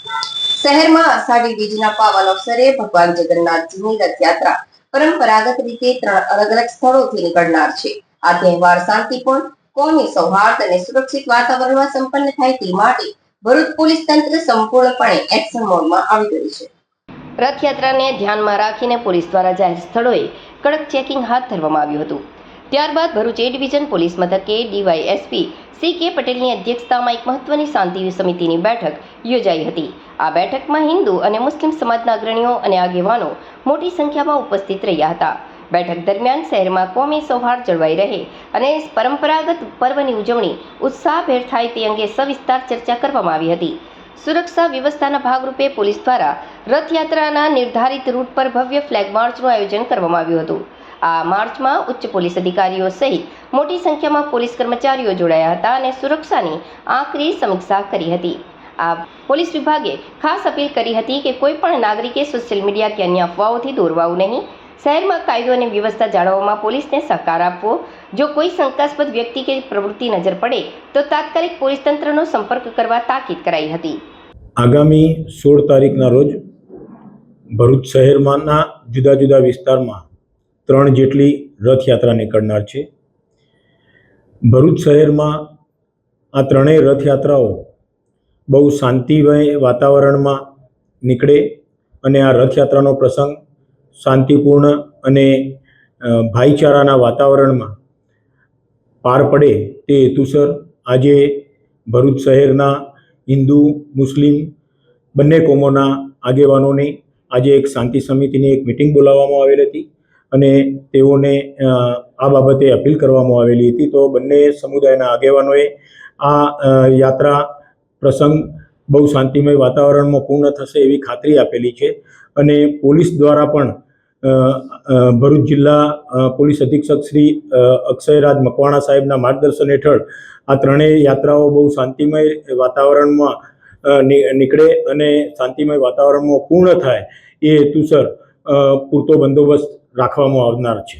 શહેરમાં અષાઢી બીજના પાવન અવસરે ભગવાન જગન્નાથજીની રથયાત્રા પરંપરાગત રીતે 3 અલગ અલગ સ્થળોથી નીકળનાર છે। આ તહેવાર શાંતિપૂર્ણ, કોમી સૌહાર્દ અને સુરક્ષિત વાતાવરણમાં સંપન્ન થાય તે માટે ભરૂચ પોલીસ તંત્ર સંપૂર્ણપણે એક્શન મોડમાં આવી ગયું છે। રથયાત્રાને ધ્યાનમાં રાખીને પોલીસ દ્વારા જાહેર સ્થળોએ કડક ચેકિંગ હાથ ધરવામાં આવ્યું હતું। ત્યારબાદ ભરૂચ એ ડિવિઝન પોલીસ મથકે ડીવાયએસપી CK પટેલની અધ્યક્ષતામાં એક મહત્વની શાંતિ સમિતિની બેઠક યોજાઈ હતી। આ બેઠકમાં હિન્દુ અને મુસ્લિમ સમાજના અગ્રણીઓ અને આગેવાનો મોટી સંખ્યામાં ઉપસ્થિત રહ્યા હતા। બેઠક દરમિયાન શહેરમાં કોમી સૌહાર્દ જળવાઈ રહે અને પરંપરાગત પર્વની ઉજવણી ઉત્સાહભેર થાય તે અંગે સવિસ્તાર ચર્ચા કરવામાં આવી હતી। સુરક્ષા વ્યવસ્થાના ભાગરૂપે પોલીસ દ્વારા રથયાત્રાના નિર્ધારિત રૂટ પર ભવ્ય ફ્લેગ માર્ચનું આયોજન કરવામાં આવ્યું હતું। આ માર્ચમાં ઉચ્ચ પોલીસ અધિકારીઓ સહિત મોટી સંખ્યામાં પોલીસ કર્મચારીઓ જોડાયા હતા અને સુરક્ષાની આકરી સમીક્ષા કરી હતી। આ પોલીસ વિભાગે ખાસ અપીલ કરી હતી કે કોઈ પણ નાગરિકે સોશિયલ મીડિયા કે અન્ય અફવાઓથી દોરવાવું નહીં। શહેરમાં કાયદો અને વ્યવસ્થા જાળવવામાં પોલીસને સહકાર આપવો। જો કોઈ શંકાસ્પદ વ્યક્તિ કે પ્રવૃત્તિ નજર પડે તો તાત્કાલિક પોલીસ તંત્રનો સંપર્ક કરવા તાકીદ કરાઈ હતી। આગામી 16 તારીખના રોજ ભરૂચ શહેરમાંના જુદા જુદા વિસ્તારમાં 3 જેટલી રથયાત્રા નીકળનાર છે। ભરૂચ શહેરમાં આ ત્રણેય રથયાત્રાઓ બહુ શાંતિમય વાતાવરણમાં નીકળે અને આ રથયાત્રાનો પ્રસંગ શાંતિપૂર્ણ અને ભાઈચારાના વાતાવરણમાં પાર પડે તે હેતુસર આજે ભરૂચ શહેરના હિન્દુ મુસ્લિમ બંને કોમોના આગેવાનોની આજે એક શાંતિ સમિતિની એક મિટિંગ બોલાવવામાં આવેલી હતી અને તેઓને આ બાબતે અપીલ કરવામાં આવેલી હતી। તો બંને સમુદાયના આગેવાનોએ આ યાત્રા પ્રસંગ બહુ શાંતિમય વાતાવરણમાં પૂર્ણ થશે એવી ખાતરી આપેલી છે અને પોલીસ દ્વારા પણ ભરૂચ જિલ્લા પોલીસ અધિક્ષક શ્રી અક્ષયરાજ મકવાણા સાહેબના માર્ગદર્શન હેઠળ આ ત્રણેય યાત્રાઓ બહુ શાંતિમય વાતાવરણમાં નીકળે અને શાંતિમય વાતાવરણમાં પૂર્ણ થાય એ હેતુસર પૂરતો બંદોબસ્ત રાખવામાં આવનાર છે।